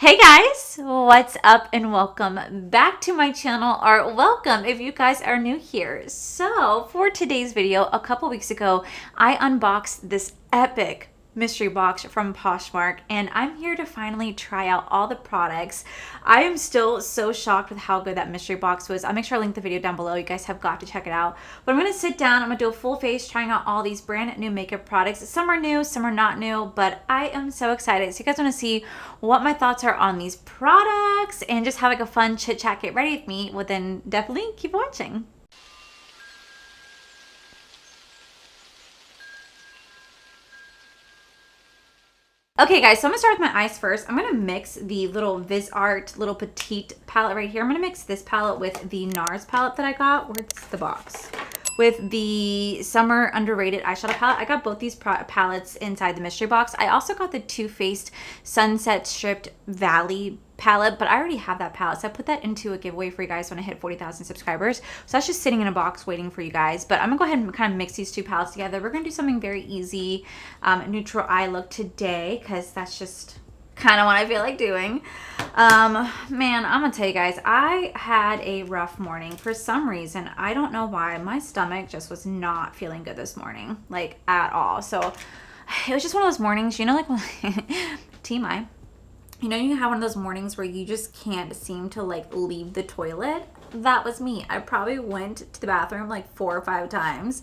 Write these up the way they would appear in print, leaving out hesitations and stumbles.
Hey guys, what's up and welcome back to my channel, or welcome if you guys are new here. So for today's video, a couple weeks ago, I unboxed this epic mystery box from Poshmark, and I'm here to finally try out all the products. I am still so shocked with how good that mystery box was. I'll make sure I link the video down below. You guys have got to check it out. But I'm going to sit down, I'm going to do a full face trying out all these brand new makeup products. Some are new, some are not new, but I am so excited. So you guys want to see what my thoughts are on these products and just have like a fun chit chat, get ready with me, well then definitely keep watching. Okay guys, so I'm gonna start with my eyes first. I'm gonna mix the little Vis Art little petite palette right here. I'm gonna mix this palette with the NARS palette that I got. Where's the box? With the Summer Underrated eyeshadow palette. I got both these palettes inside the mystery box. I also got the Too Faced Sunset Stripped Valley palette, but I already have that palette, so I put that into a giveaway for you guys when I hit 40,000 subscribers. So that's just sitting in a box waiting for you guys. But I'm gonna go ahead and kind of mix these two palettes together. We're gonna do something very easy, neutral eye look today, because that's just kind of what I feel like doing. Man, I'm gonna tell you guys, I had a rough morning. For some reason, I don't know why, my stomach just was not feeling good this morning, like at all. So it was just one of those mornings, you know, like TMI. You know, you have one of those mornings where you just can't seem to like leave the toilet. That was me. I probably went to the bathroom like 4 or 5 times.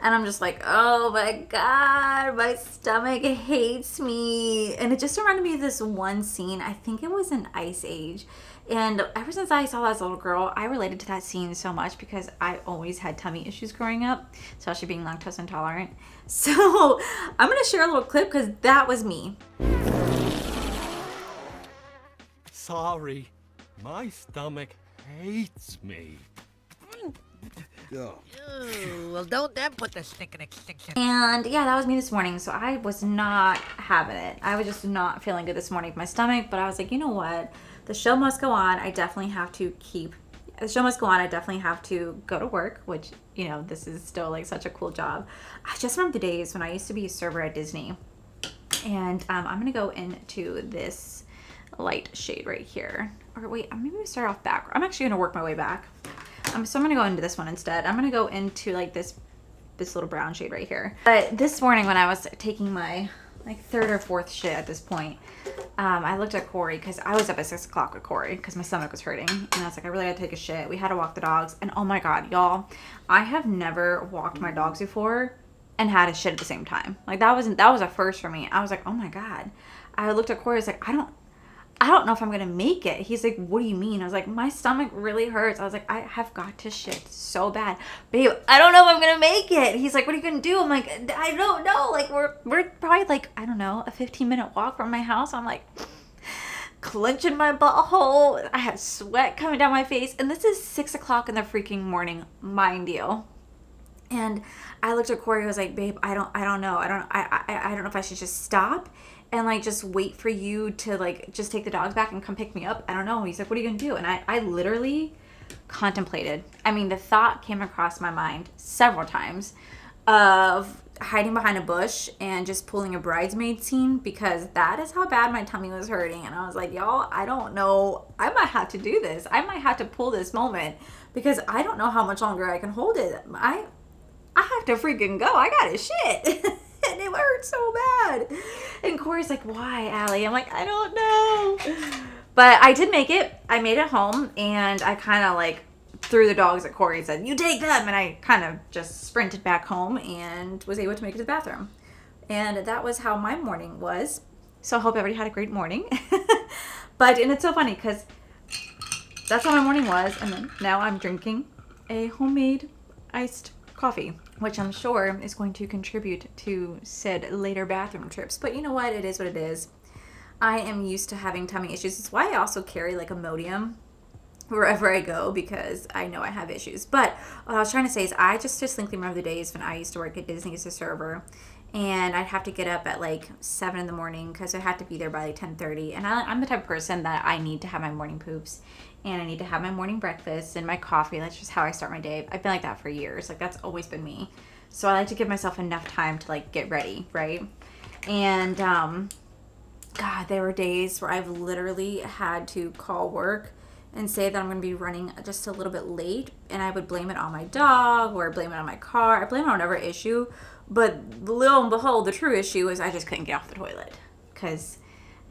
And I'm just like, oh my God, my stomach hates me. And it just reminded me of this one scene. I think it was in Ice Age. And ever since I saw that as a little girl, I related to that scene so much because I always had tummy issues growing up, especially being lactose intolerant. So I'm going to share a little clip because that was me. Sorry, my stomach hates me. Go. Ooh, well, don't then put the stinking extinction. And yeah, that was me this morning. So I was not having it. I was just not feeling good this morning with my stomach. But I was like, you know what? The show must go on. I definitely have to the show must go on. I definitely have to go to work, which, you know, this is still like such a cool job. I just remember the days when I used to be a server at Disney. And I'm going to go into this light shade right here. Or wait, maybe we start off back. I'm actually going to work my way back. So I'm going to go into this one instead. I'm going to go into like this little brown shade right here. But this morning when I was taking my like 3rd or 4th shit at this point, I looked at Corey because I was up at 6 o'clock with Corey because my stomach was hurting. And I was like, I really got to take a shit. We had to walk the dogs. And oh my God, y'all, I have never walked my dogs before and had a shit at the same time. Like that was a first for me. I was like, oh my God. I looked at Corey. I was like, I don't know if I'm going to make it. He's like, what do you mean? I was like, my stomach really hurts. I was like, I have got to shit so bad. Babe, I don't know if I'm going to make it. He's like, what are you going to do? I'm like, I don't know. Like, we're probably like, I don't know, a 15-minute walk from my house. I'm like clenching my butthole. I had sweat coming down my face. And this is 6 o'clock in the freaking morning, mind you. And I looked at Corey. I was like, babe, I don't know. I don't know if I should just stop and like just wait for you to like just take the dogs back and come pick me up. I don't know. He's like, what are you gonna do? And I literally contemplated. I mean, the thought came across my mind several times of hiding behind a bush and just pulling a bridesmaid scene, because that is how bad my tummy was hurting. And I was like, y'all, I don't know. I might have to do this. I might have to pull this moment because I don't know how much longer I can hold it. I have to freaking go. I got to shit. And it hurt so bad. And Corey's like, why, Allie? I'm like, I don't know. But I did make it. I made it home, and I kind of like threw the dogs at Corey and said, you take them. And I kind of just sprinted back home and was able to make it to the bathroom. And that was how my morning was. So I hope everybody had a great morning. And it's so funny because that's how my morning was. And then now I'm drinking a homemade iced coffee, which I'm sure is going to contribute to said later bathroom trips. But you know what? It is what it is. I am used to having tummy issues. It's why I also carry like Imodium wherever I go, because I know I have issues. But what I was trying to say is I just distinctly remember the days when I used to work at Disney as a server, and I'd have to get up at like 7 in the morning because I had to be there by like 10:30. And I'm the type of person that I need to have my morning poops, and I need to have my morning breakfast and my coffee. That's just how I start my day. I've been like that for years. Like that's always been me. So I like to give myself enough time to like get ready, right? And God, there were days where I've literally had to call work and say that I'm going to be running just a little bit late, and I would blame it on my dog or blame it on my car. I blame it on whatever issue, but lo and behold, the true issue is I just couldn't get off the toilet, because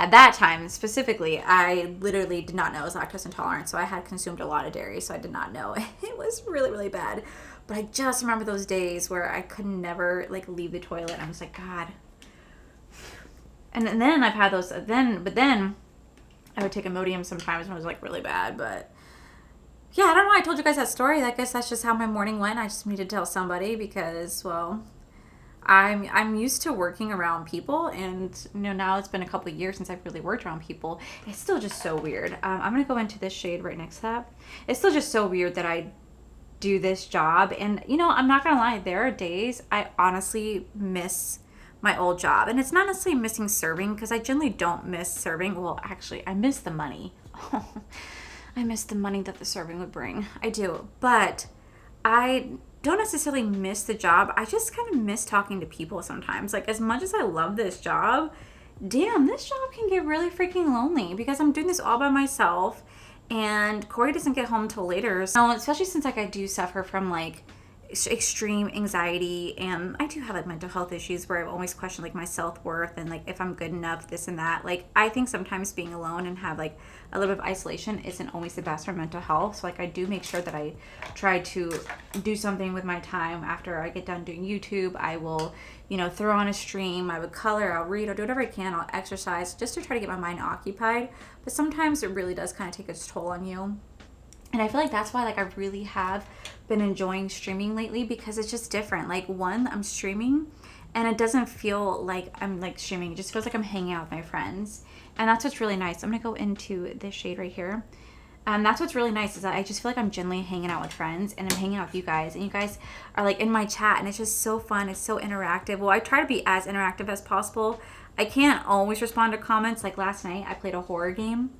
at that time specifically, I literally did not know I was lactose intolerant, so I had consumed a lot of dairy, so I did not know. It was really, really bad. But I just remember those days where I could never like leave the toilet. I was like, God. And then I've had those but then I would take Imodium sometimes when it was like really bad. But yeah, I don't know why I told you guys that story. I guess that's just how my morning went. I just needed to tell somebody because, well, I'm used to working around people, and you know, now it's been a couple of years since I've really worked around people. It's still just so weird. I'm gonna go into this shade right next to that. It's still just so weird that I do this job, and you know, I'm not gonna lie, there are days I honestly miss my old job, and it's not necessarily missing serving, because I generally don't miss serving. Well, actually, I miss the money. I miss the money that the serving would bring. I do, but I don't necessarily miss the job. I just kind of miss talking to people sometimes. Like, as much as I love this job, damn, this job can get really freaking lonely because I'm doing this all by myself, and Corey doesn't get home till later. So, especially since like I do suffer from like extreme anxiety, and I do have like mental health issues where I've always questioned like my self-worth and like if I'm good enough, this and that. Like, I think sometimes being alone and have like a little bit of isolation isn't always the best for mental health. So like I do make sure that I try to do something with my time. After I get done doing YouTube, I will, you know, throw on a stream, I would color, I'll read, I'll do whatever I can, I'll exercise just to try to get my mind occupied. But sometimes it really does kind of take its toll on you. And I feel like that's why like I really have been enjoying streaming lately, because it's just different. Like, one, I'm streaming and it doesn't feel like I'm like streaming. It just feels like I'm hanging out with my friends. And that's what's really nice. I'm going to go into this shade right here. That's what's really nice, is that I just feel like I'm generally hanging out with friends, and I'm hanging out with you guys, and you guys are like in my chat, and it's just so fun. It's so interactive. Well, I try to be as interactive as possible. I can't always respond to comments. Like last night, I played a horror game,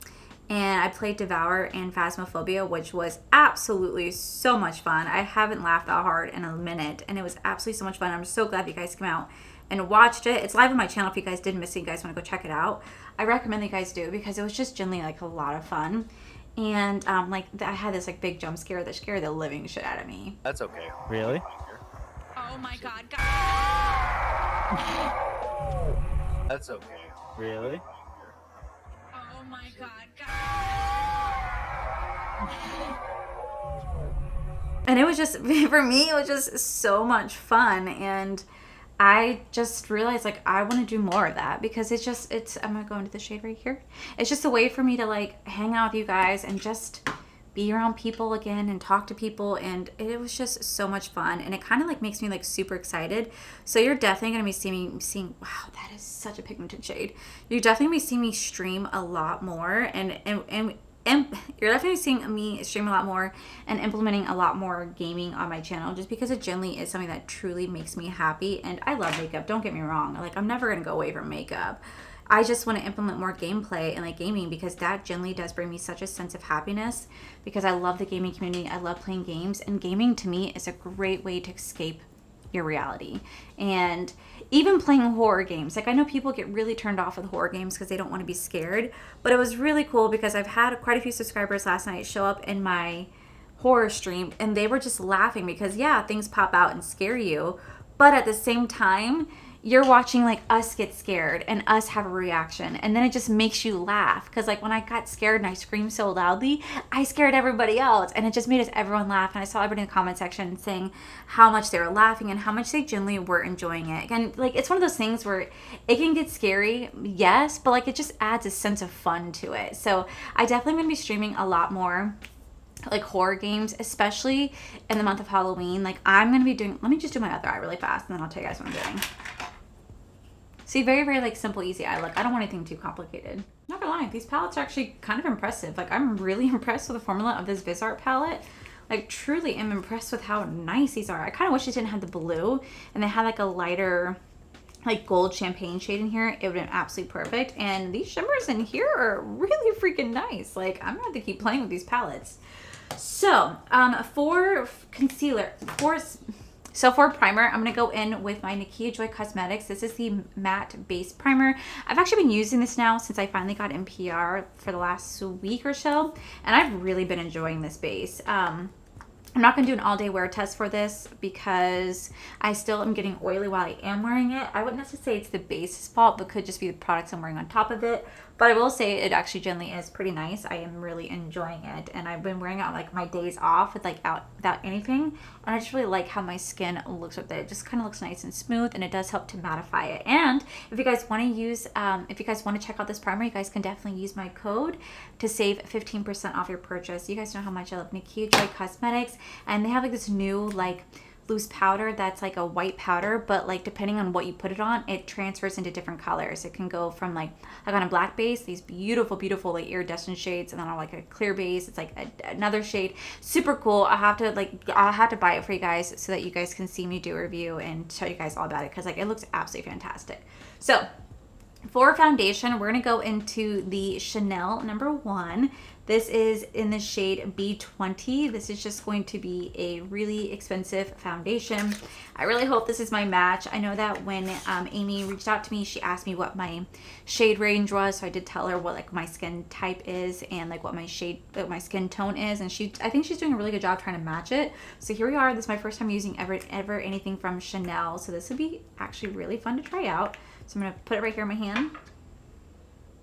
and I played Devour and Phasmophobia, which was absolutely so much fun. I haven't laughed that hard in a minute, and it was absolutely so much fun. I'm so glad you guys came out and watched it. It's live on my channel if you guys did miss it. You guys want to go check it out. I recommend that you guys do, because it was just generally like a lot of fun. And like I had this like big jump scare that scared the living shit out of me. That's okay. Really? Oh my God, That's okay. Really? Oh my God, And it was just, for me, it was just so much fun. And I just realized like I want to do more of that, because I'm going to go into the shade right here. It's just a way for me to like hang out with you guys and just be around people again and talk to people. And it was just so much fun. And it kind of like makes me like super excited. So you're definitely going to be seeing, wow, that is such a pigmented shade. You're definitely going to be seeing me stream a lot more, and you're definitely seeing me stream a lot more and implementing a lot more gaming on my channel, just because it generally is something that truly makes me happy. And I love makeup, don't get me wrong. Like, I'm never going to go away from makeup. I just want to implement more gameplay and like gaming, because that generally does bring me such a sense of happiness, because I love the gaming community. I love playing games, and gaming to me is a great way to escape your reality. And even playing horror games, like I know people get really turned off with horror games because they don't want to be scared, but it was really cool because I've had quite a few subscribers last night show up in my horror stream, and they were just laughing because yeah, things pop out and scare you, but at the same time you're watching like us get scared and us have a reaction, and then it just makes you laugh, because like when I got scared and I screamed so loudly, I scared everybody else, and it just made everyone laugh. And I saw everybody in the comment section saying how much they were laughing and how much they genuinely were enjoying it. And like, it's one of those things where it can get scary, yes, but like it just adds a sense of fun to it. So I definitely am going to be streaming a lot more like horror games, especially in the month of Halloween. Like I'm going to be doing, let me just do my other eye really fast, and then I'll tell you guys what I'm doing. See, very, very like simple, easy eye look. I don't want anything too complicated. Not gonna lie, these palettes are actually kind of impressive. Like, I'm really impressed with the formula of this VisArt palette. Like, truly am impressed with how nice these are. I kind of wish it didn't have the blue and they had like a lighter like gold champagne shade in here. It would have been absolutely perfect. And these shimmers in here are really freaking nice. Like, I'm gonna have to keep playing with these palettes. So, for concealer, for So for primer, I'm going to go in with my Nakia Joy Cosmetics. This is the matte base primer. I've actually been using this now since I finally got NPR for the last week or so, and I've really been enjoying this base. I'm not going to do an all-day wear test for this because I still am getting oily while I am wearing it. I wouldn't necessarily say it's the base's fault, but could just be the products I'm wearing on top of it. But I will say it actually generally is pretty nice. I am really enjoying it, and I've been wearing it on like my days off with like without anything, and I just really like how my skin looks with it. It just kind of looks nice and smooth, and it does help to mattify it. And if you guys want to use, if you guys want to check out this primer, you guys can definitely use my code to save 15% off your purchase. You guys know how much I love Nakia Joy Cosmetics, and they have like this new like loose powder that's like a white powder, but like depending on what you put it on, it transfers into different colors. It can go from like on a black base, these beautiful like iridescent shades, and then on like a clear base, it's like another shade. Super cool. I'll have to buy it for you guys so that you guys can see me do a review and tell you guys all about it, because like it looks absolutely fantastic. So for foundation, we're gonna go into the Chanel #1. This is in the shade B20. This is just going to be a really expensive foundation. I really hope this is my match. I know that when Amy reached out to me, she asked me what my shade range was. So I did tell her what like my skin type is and like what my my skin tone is. And I think she's doing a really good job trying to match it. So here we are. This is my first time using ever anything from Chanel. So this would be actually really fun to try out. So I'm gonna put it right here in my hand.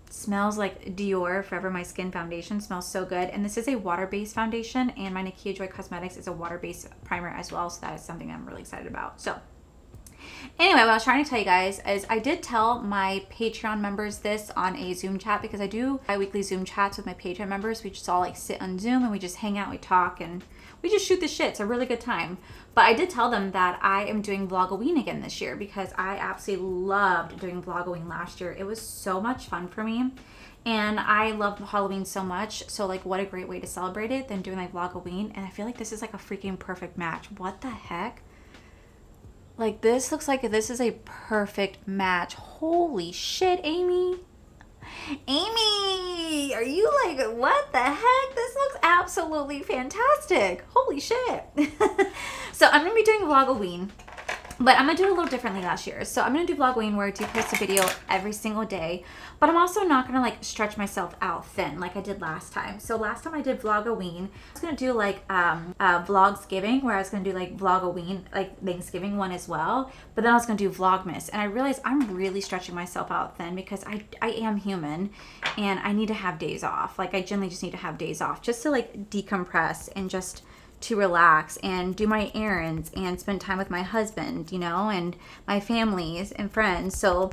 Smells like Dior Forever My Skin foundation. Smells so good. And this is a water-based foundation, and my Nakia Joy Cosmetics is a water-based primer as well, so that is something I'm really excited about. So anyway, what I was trying to tell you guys is I did tell my Patreon members this on a Zoom chat, because I do bi-weekly Zoom chats with my Patreon members. We just all like sit on Zoom and we just hang out, we talk, and we just shoot the shit. It's a really good time. But I did tell them that I am doing Vlogoween again this year, because I absolutely loved doing Vlogoween last year. It was so much fun for me, and I love Halloween so much. So like, what a great way to celebrate it than doing like Vlogoween. And I feel like this is like a freaking perfect match. What the heck? Like, this looks like this is a perfect match. Holy shit, Amy. Amy, are you like, what the heck? This looks absolutely fantastic. Holy shit. So I'm going to be doing Vlogoween, but I'm going to do it a little differently last year. So I'm going to do Vlogoween where I do post a video every single day, but I'm also not going to like stretch myself out thin like I did last time. So last time I did Vlogoween, I was going to do like Vlogsgiving, where I was going to do like Vlogoween, like Thanksgiving one as well, but then I was going to do Vlogmas, and I realized I'm really stretching myself out thin because I am human and I need to have days off. Like, I generally just need to have days off just to like decompress and just to relax and do my errands and spend time with my husband, you know, and my families and friends. So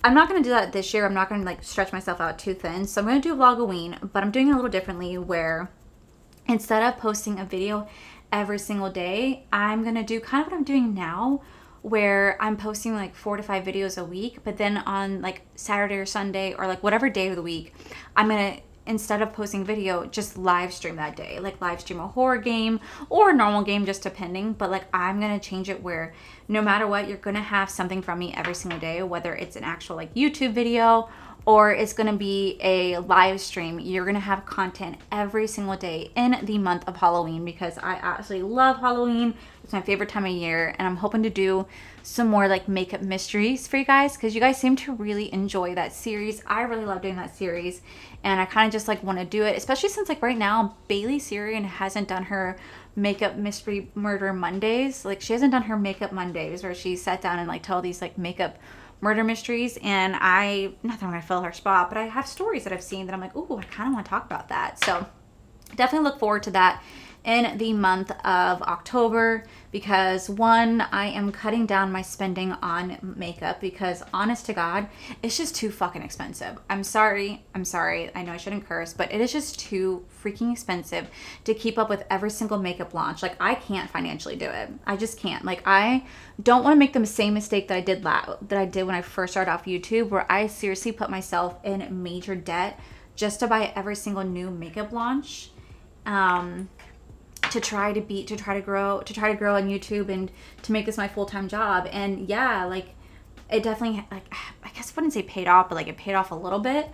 I'm not going to do that this year. I'm not going to like stretch myself out too thin. So I'm going to do Vlogoween, but I'm doing it a little differently, where instead of posting a video every single day, I'm going to do kind of what I'm doing now, where I'm posting like 4 to 5 videos a week, but then on like Saturday or Sunday or like whatever day of the week, I'm going to, instead of posting video, just live stream that day, like live stream a horror game or a normal game, just depending. But like, I'm gonna change it where no matter what, you're gonna have something from me every single day, whether it's an actual like YouTube video or it's gonna be a live stream. You're gonna have content every single day in the month of Halloween, because I absolutely love Halloween. It's my favorite time of year, and I'm hoping to do some more like makeup mysteries for you guys, because you guys seem to really enjoy that series. I really love doing that series, and I kind of just like want to do it, especially since like right now Bailey Syrian hasn't done her makeup mystery murder Mondays. Like, she hasn't done her makeup Mondays where she sat down and like tell these like makeup murder mysteries, and not that I'm gonna fill her spot, but I have stories that I've seen that I'm like, ooh, I kind of want to talk about that. So definitely look forward to that in the month of October, because one, I am cutting down my spending on makeup, because honest to God, it's just too fucking expensive. I'm sorry. I know I shouldn't curse, but it is just too freaking expensive to keep up with every single makeup launch. Like, I can't financially do it. I just can't. Like, I don't want to make the same mistake that I did when I first started off YouTube, where I seriously put myself in major debt just to buy every single new makeup launch. To try to grow on YouTube and to make this my full-time job. And yeah, like, it definitely, like, I guess I wouldn't say paid off, but like it paid off a little bit.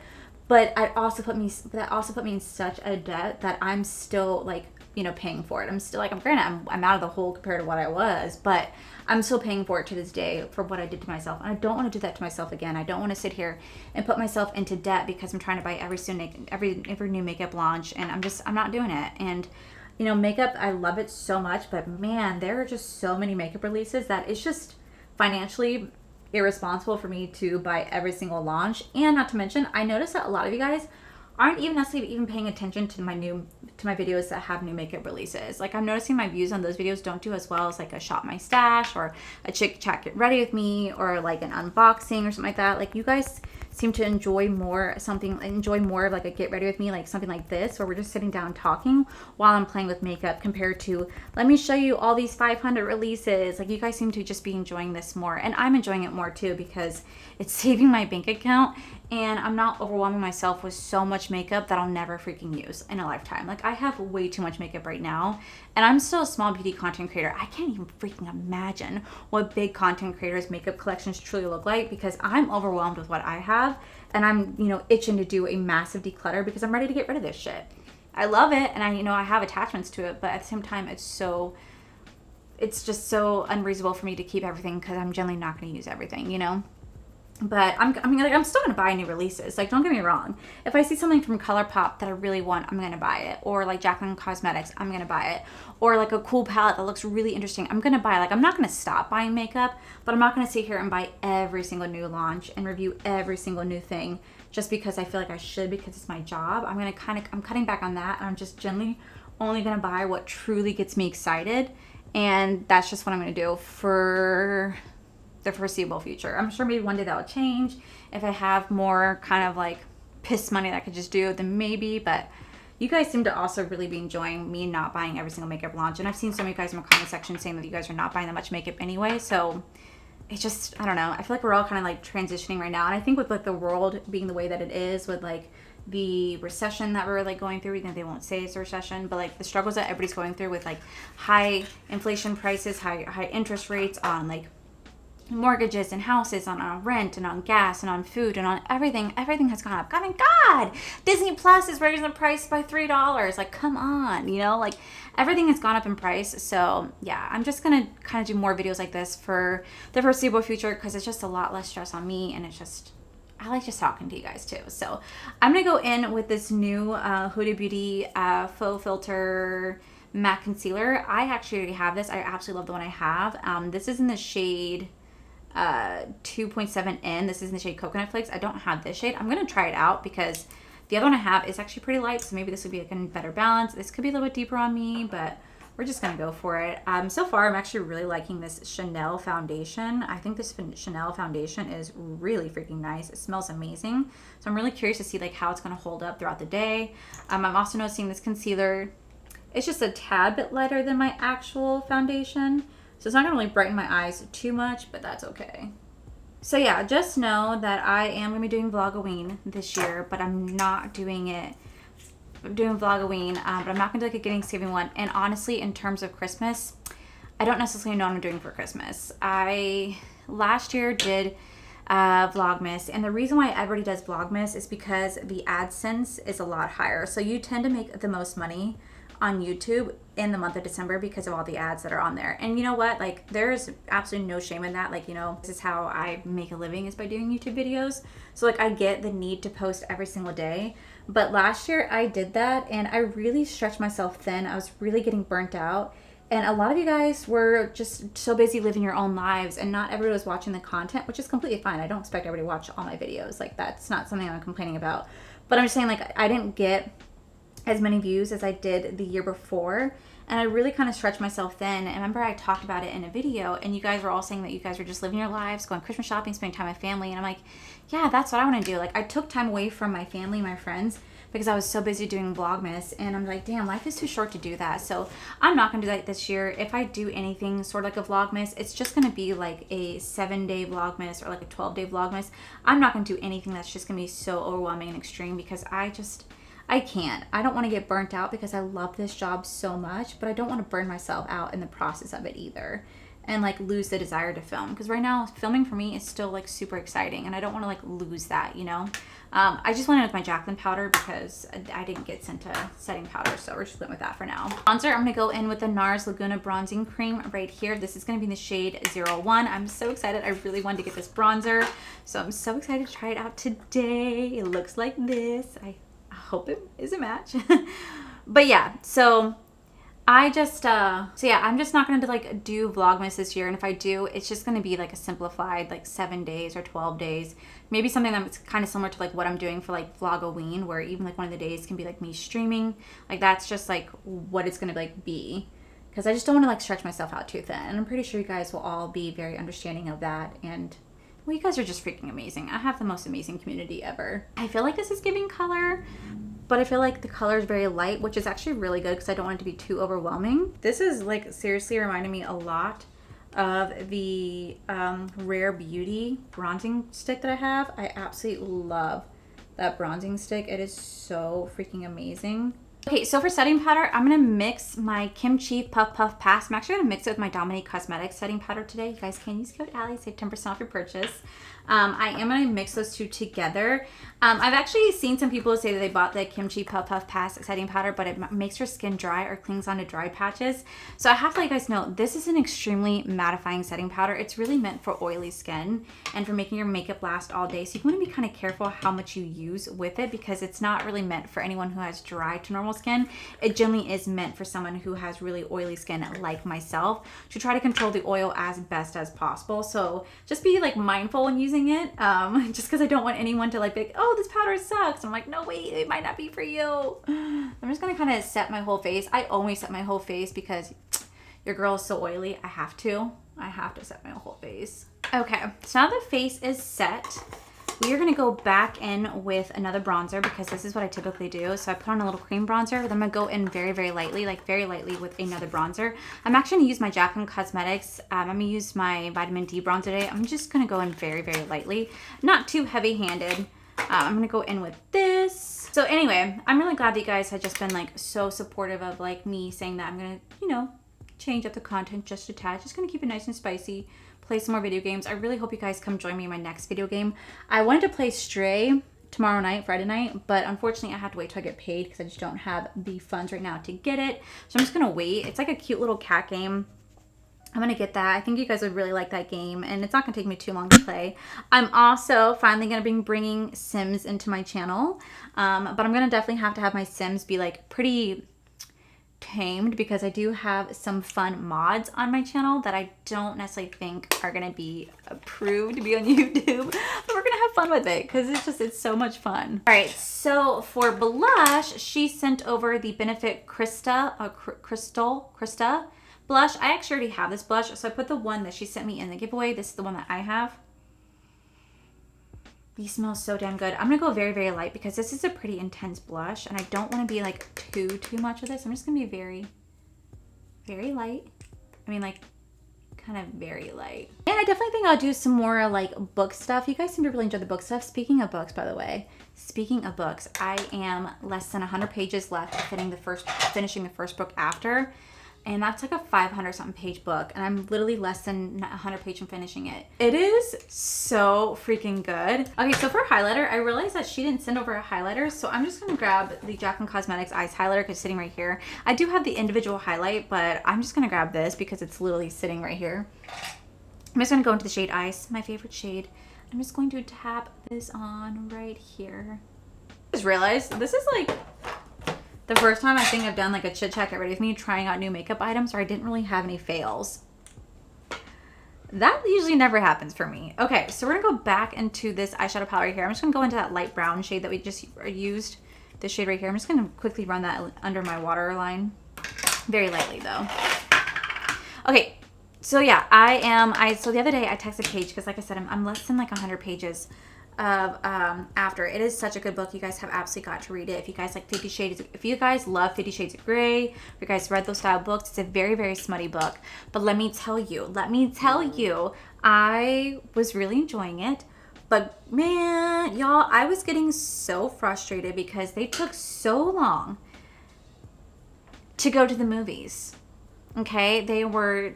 But that also put me in such a debt that I'm still like you know, paying for it. I'm still like, I'm out of the hole compared to what I was, but I'm still paying for it to this day for what I did to myself. And I don't want to do that to myself again. I don't want to sit here and put myself into debt because I'm trying to buy every new makeup launch, and I'm not doing it. And you know, makeup, I love it so much, but man, there are just so many makeup releases that it's just financially irresponsible for me to buy every single launch. And not to mention, I noticed that a lot of you guys aren't even necessarily even paying attention to my videos that have new makeup releases. Like, I'm noticing my views on those videos don't do as well as like a shop my stash or a chit-chat get ready with me or like an unboxing or something like that. Like, you guys seem to enjoy more of like a get ready with me, like something like this where we're just sitting down talking while I'm playing with makeup, compared to let me show you all these 500 releases. Like, you guys seem to just be enjoying this more, and I'm enjoying it more too because it's saving my bank account and I'm not overwhelming myself with so much makeup that I'll never freaking use in a lifetime. Like, I have way too much makeup right now, and I'm still a small beauty content creator. I can't even freaking imagine what big content creators' makeup collections truly look like because I'm overwhelmed with what I have, and I'm, you know, itching to do a massive declutter because I'm ready to get rid of this shit. I love it, and I have attachments to it, but at the same time, it's just so unreasonable for me to keep everything because I'm generally not going to use everything, you know? But I'm still gonna buy new releases. Like, don't get me wrong. If I see something from ColourPop that I really want, I'm gonna buy it. Or like Jaclyn Cosmetics, I'm gonna buy it. Or like a cool palette that looks really interesting, I'm gonna buy it. Like, I'm not gonna stop buying makeup, but I'm not gonna sit here and buy every single new launch and review every single new thing just because I feel like I should because it's my job. I'm cutting back on that, and I'm just generally only gonna buy what truly gets me excited, and that's just what I'm gonna do for the foreseeable future. I'm sure maybe one day that will change if I have more kind of like piss money that I could just do, then maybe. But you guys seem to also really be enjoying me not buying every single makeup launch, and I've seen so many guys in my comment section saying that you guys are not buying that much makeup anyway. So it's just, I don't know, I feel like we're all kind of like transitioning right now, and I think with like the world being the way that it is, with like the recession that we're like going through, even though they won't say it's a recession, but like the struggles that everybody's going through with like high inflation prices, high interest rates on like mortgages and houses, on rent and on gas and on food and on everything has gone up. I mean, God, Disney Plus is raising the price by $3. Like, come on, you know, like everything has gone up in price. So yeah, I'm just gonna kind of do more videos like this for the foreseeable future because it's just a lot less stress on me, and it's just, I like just talking to you guys too. So I'm gonna go in with this new Huda Beauty Faux Filter Matte Concealer. I actually already have this. I absolutely love the one I have. This is in the shade 2.7N. This is in the shade Coconut Flakes. I don't have this shade. I'm gonna try it out because the other one I have is actually pretty light, so maybe this would be like a better balance. This could be a little bit deeper on me, but we're just gonna go for it. So far I'm actually really liking this Chanel foundation. I think this Chanel foundation is really freaking nice. It smells amazing, so I'm really curious to see like how it's gonna hold up throughout the day. I'm also noticing this concealer, it's just a tad bit lighter than my actual foundation, so it's not gonna really brighten my eyes too much, but that's okay. So yeah, just know that I am gonna be doing Vlogoween this year, but I'm not doing it. I'm doing Vlogoween, but I'm not gonna do like a Thanksgiving one. And honestly, in terms of Christmas, I don't necessarily know what I'm doing for Christmas. I last year did Vlogmas, and the reason why everybody does Vlogmas is because the AdSense is a lot higher. So you tend to make the most money on YouTube in the month of December because of all the ads that are on there. And you know what, like, there's absolutely no shame in that. Like, you know, this is how I make a living, is by doing YouTube videos. So like, I get the need to post every single day, but last year I did that and I really stretched myself thin. I was really getting burnt out, and a lot of you guys were just so busy living your own lives, and not everybody was watching the content, which is completely fine. I don't expect everybody to watch all my videos. Like, that's not something I'm complaining about, but I'm just saying, like, I didn't get as many views as I did the year before, and I really kind of stretched myself thin. And remember, I talked about it in a video, and you guys were all saying that you guys were just living your lives, going Christmas shopping, spending time with family, and I'm like, yeah, that's what I want to do. Like, I took time away from my family, my friends, because I was so busy doing Vlogmas, and I'm like, damn, life is too short to do that. So I'm not gonna do that this year. If I do anything sort of like a Vlogmas, it's just gonna be like a 7-day Vlogmas or like a 12-day Vlogmas. I'm not gonna do anything that's just gonna be so overwhelming and extreme, because I can't. I don't want to get burnt out because I love this job so much, but I don't want to burn myself out in the process of it either. and like lose the desire to film, because right now filming for me is still like super exciting and I don't want to like lose that, you know. I just went in with my Jaclyn powder because I didn't get sent a setting powder, so we're just going with that for now. Bronzer, I'm gonna go in with the NARS Laguna bronzing cream right here. This is gonna be in the shade 01. I'm so excited. I really wanted to get this bronzer, so I'm so excited to try it out today. It looks like this. I hope it is a match. But yeah, so I'm just not going to like do Vlogmas this year. And if I do, it's just going to be like a simplified, like 7 days or 12 days. Maybe something that's kind of similar to like what I'm doing for like Vlogoween, where even like one of the days can be like me streaming. Like that's just like what it's going to like be. Because I just don't want to like stretch myself out too thin. And I'm pretty sure you guys will all be very understanding of that. And well, you guys are just freaking amazing. I have the most amazing community ever. I feel like this is giving color, but I feel like the color is very light, which is actually really good because I don't want it to be too overwhelming. This is like seriously reminding me a lot of the Rare Beauty bronzing stick that I have. I absolutely love that bronzing stick. It is so freaking amazing. Okay, so for setting powder, I'm gonna mix my Kimchi Puff Puff Pass. I'm actually gonna mix it with my Dominique Cosmetics setting powder today. You guys can use code Allie, save 10% off your purchase. I am gonna mix those two together. I've actually seen some people say that they bought the Kimchi Puff Puff Pass setting powder, but it makes your skin dry or clings onto dry patches. So I have to let you guys know, this is an extremely mattifying setting powder. It's really meant for oily skin and for making your makeup last all day. So you want to be kind of careful how much you use with it, because it's not really meant for anyone who has dry to normal skin. It generally is meant for someone who has really oily skin like myself, to try to control the oil as best as possible. So just be like mindful when using it, just because I don't want anyone to like be like, oh, this powder sucks. I'm like, no, wait, it might not be for you. I'm just gonna kind of set my whole face. I always set my whole face because your girl is so oily. I have to set my whole face. Okay, so now the face is set. We are gonna go back in with another bronzer because this is what I typically do. So I put on a little cream bronzer, then I'm gonna go in very, very lightly, like very lightly with another bronzer. I'm actually gonna use my Jaclyn Cosmetics. I'm gonna use my vitamin D bronzer today. I'm just gonna go in very, very lightly, not too heavy-handed. I'm gonna go in with this. So anyway, I'm really glad that you guys have just been like so supportive of like me saying that I'm gonna, you know, change up the content just a tad. Just gonna keep it nice and spicy. Play some more video games. I really hope you guys come join me in my next video game. I wanted to play Stray tomorrow night, Friday night, but unfortunately I have to wait till I get paid because I just don't have the funds right now to get it. So I'm just gonna wait. It's like a cute little cat game. I'm gonna get that. I think you guys would really like that game, and it's not gonna take me too long to play. I'm also finally gonna be bringing Sims into my channel, but I'm gonna definitely have to have my Sims be like pretty tamed, because I do have some fun mods on my channel that I don't necessarily think are gonna be approved to be on YouTube, but we're gonna have fun with it because it's so much fun. All right, so for blush, she sent over the Benefit Krista blush. I actually already have this blush, so I put the one that she sent me in the giveaway. This is the one that I have. These smell so damn good. I'm gonna go very, very light because this is a pretty intense blush and I don't want to be like too much with this. I'm just gonna be very, very light. I mean, like kind of very light. And I definitely think I'll do some more like book stuff. You guys seem to really enjoy the book stuff. Speaking of books, by the way, speaking of books, I am less than 100 pages left of finishing the first book After. And that's like a 500 something page book, and I'm literally less than 100 pages from finishing it. It is so freaking good. Okay, so for highlighter, I realized that she didn't send over a highlighter, so I'm just gonna grab the Jaclyn Cosmetics Ice Highlighter because it's sitting right here. I do have the individual highlight, but I'm just gonna grab this because it's literally sitting right here. I'm just gonna go into the shade Ice, my favorite shade. I'm just going to tap this on right here. I just realized this is like the first time I think I've done like a chit-chat get ready with me trying out new makeup items where I didn't really have any fails. That usually never happens for me. Okay, so we're gonna go back into this eyeshadow palette right here. I'm just gonna go into that light brown shade that we just used. This shade right here. I'm just gonna quickly run that under my waterline. Very lightly though. Okay, so yeah, so the other day I texted Paige because like I said, I'm less than like 100 pages of After. It is such a good book. You guys have absolutely got to read it. If you guys like 50 Shades, if you guys love 50 Shades of Grey, if you guys read those style books, it's a very, very smutty book. But let me tell you, I was really enjoying it. But man, y'all, I was getting so frustrated because they took so long to go to the movies. Okay, they were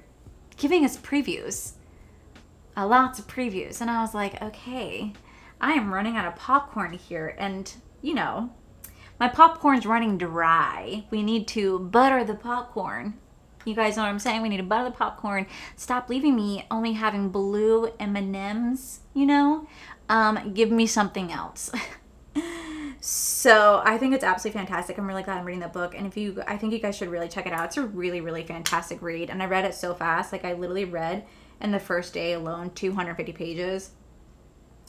giving us previews. Lots of previews. And I was like, okay, I am running out of popcorn here. And, you know, my popcorn's running dry. We need to butter the popcorn. You guys know what I'm saying? We need to butter the popcorn. Stop leaving me only having blue M&Ms, you know? Give me something else. So I think it's absolutely fantastic. I'm really glad I'm reading the book. And I think you guys should really check it out. It's a really, really fantastic read. And I read it so fast. Like I literally read in the first day alone 250 pages.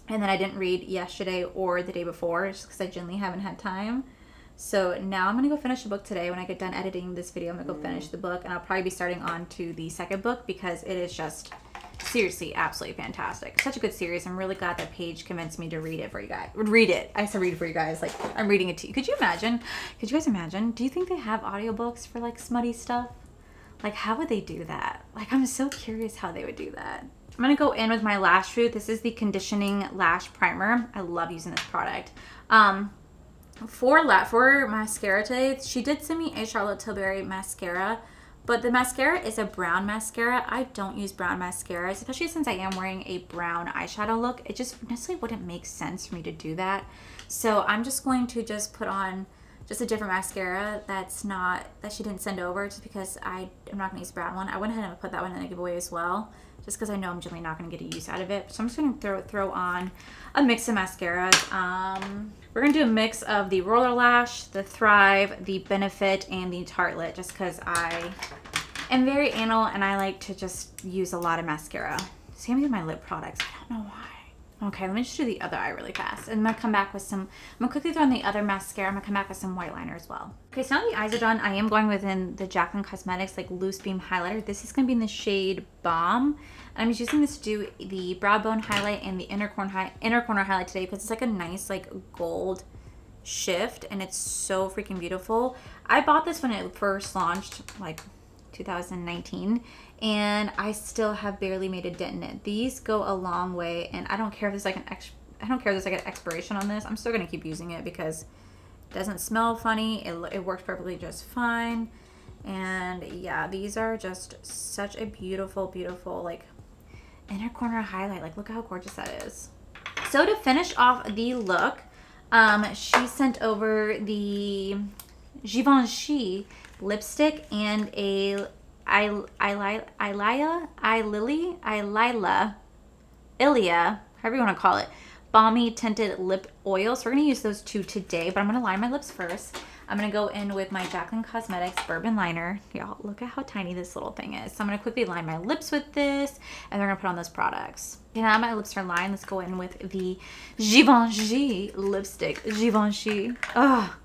And then I didn't read yesterday or the day before just because I genuinely haven't had time. So now I'm going to go finish the book today. When I get done editing this video, I'm going to go finish the book. And I'll probably be starting on to the second book because it is just seriously absolutely fantastic. Such a good series. I'm really glad that Paige convinced me to read it for you guys. Read it. I said read it for you guys. Like I'm reading it to you. Could you imagine? Could you guys imagine? Do you think they have audiobooks for like smutty stuff? Like how would they do that? Like I'm so curious how they would do that. I'm going to go in with my Lash Root. This is the Conditioning Lash Primer. I love using this product. For mascara today, she did send me a Charlotte Tilbury mascara, but the mascara is a brown mascara. I don't use brown mascaras, especially since I am wearing a brown eyeshadow look. It just necessarily wouldn't make sense for me to do that. So I'm just going to just put on just a different mascara that she didn't send over just because I'm not going to use the brown one. I went ahead and put that one in the giveaway as well, just because I know I'm generally not going to get a use out of it. So I'm just going to throw on a mix of mascaras. We're going to do a mix of the Roller Lash, the Thrive, the Benefit, and the Tartelette, just because I am very anal and I like to just use a lot of mascara. Same with my lip products. I don't know why. Okay, let me just do the other eye really fast. And I'm going to come back with I'm going to quickly throw in the other mascara. I'm going to come back with some white liner as well. Okay, so now the eyes are done. I am going within the Jaclyn Cosmetics like Loose Beam Highlighter. This is going to be in the shade Balm. And I'm just using this to do the brow bone highlight and the inner corner highlight today because it's like a nice like gold shift and it's so freaking beautiful. I bought this when it first launched like 2019 and I still have barely made a dent in it. These go a long way and I don't care if there's like an expiration on this. I'm still gonna keep using it because it doesn't smell funny. It works perfectly just fine. And yeah, these are just such a beautiful, beautiful like inner corner highlight. Like look how gorgeous that is. So to finish off the look, she sent over the Givenchy lipstick and a Ilia, however you want to call it, balmy tinted lip oil. So we're going to use those two today, but I'm going to line my lips first. I'm going to go in with my Jaclyn Cosmetics Bourbon Liner. Y'all, look at how tiny this little thing is. So I'm going to quickly line my lips with this, and then we're going to put on those products. Okay, now my lips are lined. Let's go in with the Givenchy lipstick. Givenchy. Oh,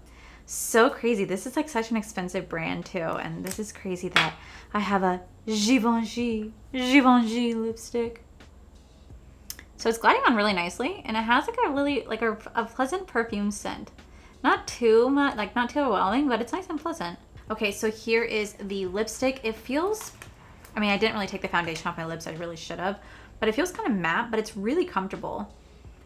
so crazy. This is like such an expensive brand too, and this is crazy that I have a Givenchy lipstick. So it's gliding on really nicely, and it has like a really like a pleasant perfume scent. Not too much, like not too overwhelming, but it's nice and pleasant. Okay, so here is the lipstick. It feels, I mean, I didn't really take the foundation off my lips. I really should have, but it feels kind of matte, but it's really comfortable.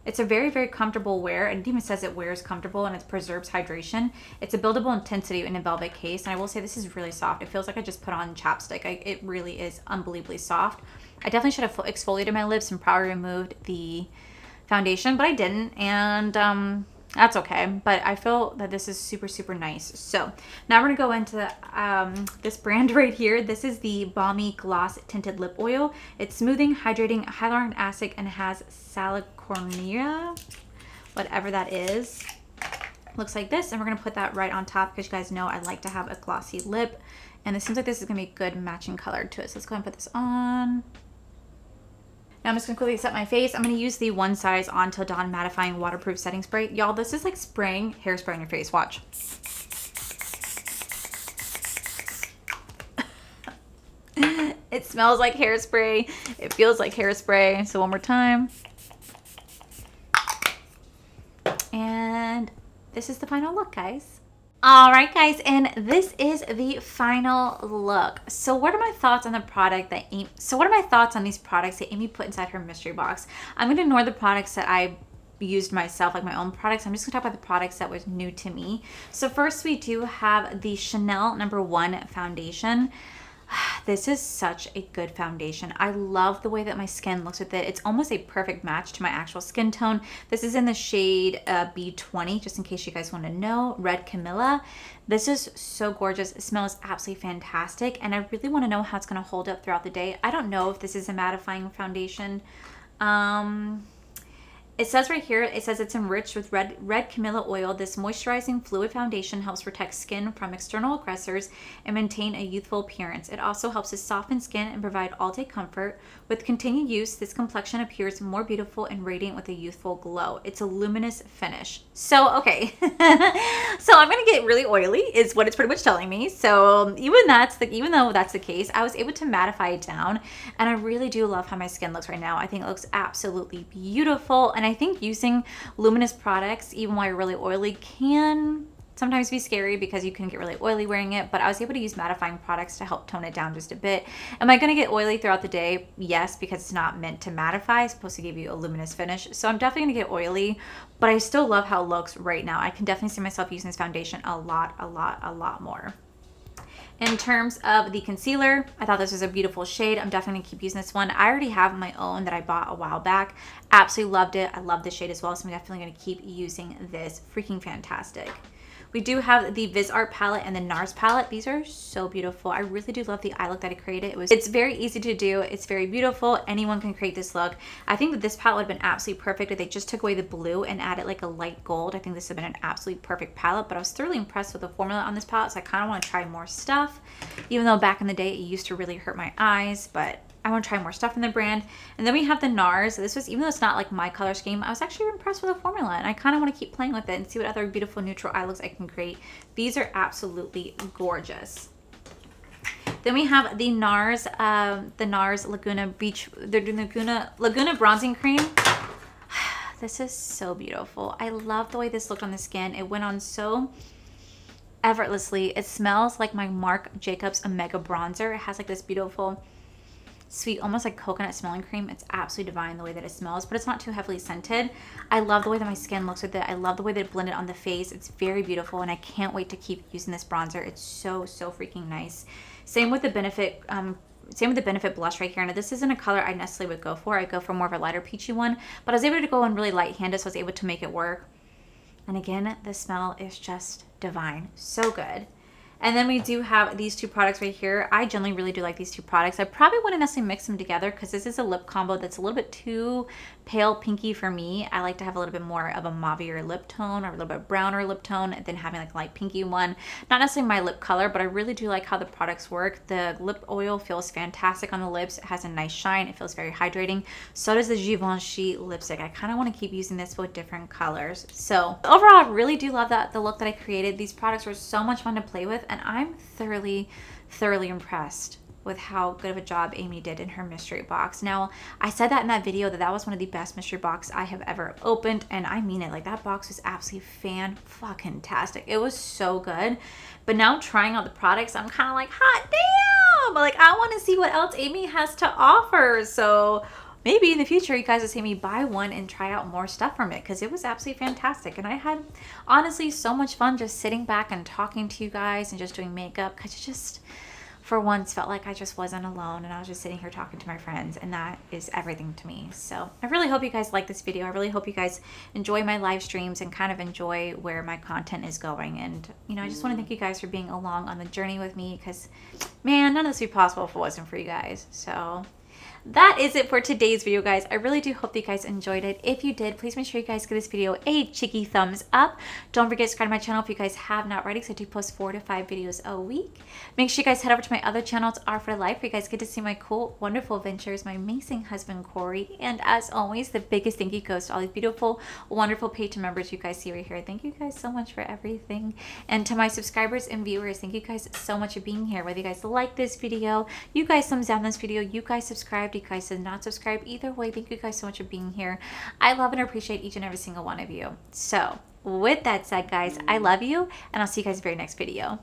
It's a very, very comfortable wear. And it even says it wears comfortable and it preserves hydration. It's a buildable intensity in a velvet case. And I will say this is really soft. It feels like I just put on chapstick. It really is unbelievably soft. I definitely should have exfoliated my lips and probably removed the foundation, but I didn't. And that's okay. But I feel that this is super, super nice. So now we're going to go into this brand right here. This is the Balmy Gloss Tinted Lip Oil. It's smoothing, hydrating, hyaluronic acid, and has salicornia, whatever that is. Looks like this. And we're going to put that right on top because you guys know I like to have a glossy lip. And it seems like this is going to be a good matching color to it. So let's go ahead and put this on. Now I'm just going to quickly set my face. I'm going to use the One Size On Till Dawn Mattifying Waterproof Setting Spray. Y'all, this is like spraying hairspray on your face. Watch. It smells like hairspray. It feels like hairspray. So one more time. And this is the final look, guys. All right, guys, and this is the final look. So what are my thoughts on the product that these products that Amy put inside her mystery box? I'm going to ignore the products that I used myself, like my own products. I'm just going to talk about the products that was new to me. So first we do have the Chanel No. 1 foundation. This is such a good foundation. I love the way that my skin looks with it. It's almost a perfect match to my actual skin tone. This is in the shade B20, just in case you guys want to know, Red Camilla. This is so gorgeous. It smells absolutely fantastic, and I really want to know how it's going to hold up throughout the day. I don't know if this is a mattifying foundation. It says right here, it says it's enriched with red Camilla oil. This moisturizing fluid foundation helps protect skin from external aggressors and maintain a youthful appearance. It also helps to soften skin and provide all-day comfort. With continued use, this complexion appears more beautiful and radiant with a youthful glow. It's a luminous finish. So, okay. So I'm going to get really oily is what it's pretty much telling me. So even though that's the case, I was able to mattify it down, and I really do love how my skin looks right now. I think it looks absolutely beautiful, and I think using luminous products, even while you're really oily, can sometimes be scary because you can get really oily wearing it, but I was able to use mattifying products to help tone it down just a bit. Am I going to get oily throughout the day? Yes, because it's not meant to mattify. It's supposed to give you a luminous finish. So I'm definitely going to get oily, but I still love how it looks right now. I can definitely see myself using this foundation a lot more. In terms of the concealer, I thought this was a beautiful shade. I'm definitely gonna keep using this one. I already have my own that I bought a while back. Absolutely loved it. I love this shade as well, so I'm definitely gonna keep using this. Freaking fantastic. We do have the Viz Art palette and the NARS palette. These are so beautiful. I really do love the eye look that I created. It's very easy to do. It's very beautiful. Anyone can create this look. I think that this palette would have been absolutely perfect if they just took away the blue and added like a light gold. I think this would have been an absolutely perfect palette, but I was thoroughly impressed with the formula on this palette, so I kind of want to try more stuff. Even though back in the day it used to really hurt my eyes, but I want to try more stuff in the brand. And then we have the NARS. This was, even though it's not like my color scheme, I was actually impressed with the formula, and I kind of want to keep playing with it and see what other beautiful neutral eye looks I can create. These are absolutely gorgeous. Then we have the NARS Laguna Beach, they're doing Laguna Bronzing Cream. This is so beautiful. I love the way this looked on the skin. It went on so effortlessly. It smells like my Marc Jacobs Omega Bronzer. It has like this beautiful sweet, almost like coconut smelling cream. It's absolutely divine the way that it smells, but it's not too heavily scented. I love the way that my skin looks with it. I love the way that it blended on the face. It's very beautiful, and I can't wait to keep using this bronzer. It's so freaking nice. Same with the Benefit blush right here. Now this isn't a color I necessarily would go for. I go for more of a lighter peachy one, but I was able to go in really light-handed, so I was able to make it work. And again, the smell is just divine. So good. And then we do have these two products right here. I generally really do like these two products. I probably wouldn't necessarily mix them together because this is a lip combo that's a little bit too pale pinky for me. I like to have a little bit more of a mauvier lip tone or a little bit browner lip tone than having like a light pinky one. Not necessarily my lip color, but I really do like how the products work. The lip oil feels fantastic on the lips. It has a nice shine. It feels very hydrating. So does the Givenchy lipstick. I kind of want to keep using this with different colors. So overall, I really do love the look that I created. These products were so much fun to play with, and I'm thoroughly impressed with how good of a job Amy did in her mystery box. Now, I said that in that video that was one of the best mystery box I have ever opened, and I mean it. Like, that box was absolutely fan-fucking-tastic. It was so good. But now trying out the products, I'm kind of like, hot damn! Like, I want to see what else Amy has to offer. So maybe in the future you guys will see me buy one and try out more stuff from it, because it was absolutely fantastic. And I had honestly so much fun just sitting back and talking to you guys and just doing makeup, because it just for once felt like I just wasn't alone and I was just sitting here talking to my friends, and that is everything to me. So I really hope you guys like this video. I really hope you guys enjoy my live streams and kind of enjoy where my content is going. And you know, I just want to thank you guys for being along on the journey with me, because man, none of this would be possible if it wasn't for you guys. So that is it for today's video, guys. I really do hope that you guys enjoyed it. If you did, please make sure you guys give this video a cheeky thumbs up. Don't forget to subscribe to my channel if you guys have not already, because I do post 4 to 5 videos a week. Make sure you guys head over to my other channel. It's R for Life, where you guys get to see my cool, wonderful adventures, my amazing husband, Corey. And as always, the biggest thank you goes to all these beautiful, wonderful Patreon members you guys see right here. Thank you guys so much for everything. And to my subscribers and viewers, thank you guys so much for being here. Whether you guys like this video, you guys thumbs down this video, you guys subscribed, you guys did not subscribe, either way, thank you guys so much for being here. I love and appreciate each and every single one of you. So with that said, guys, I love you, and I'll see you guys in the very next video.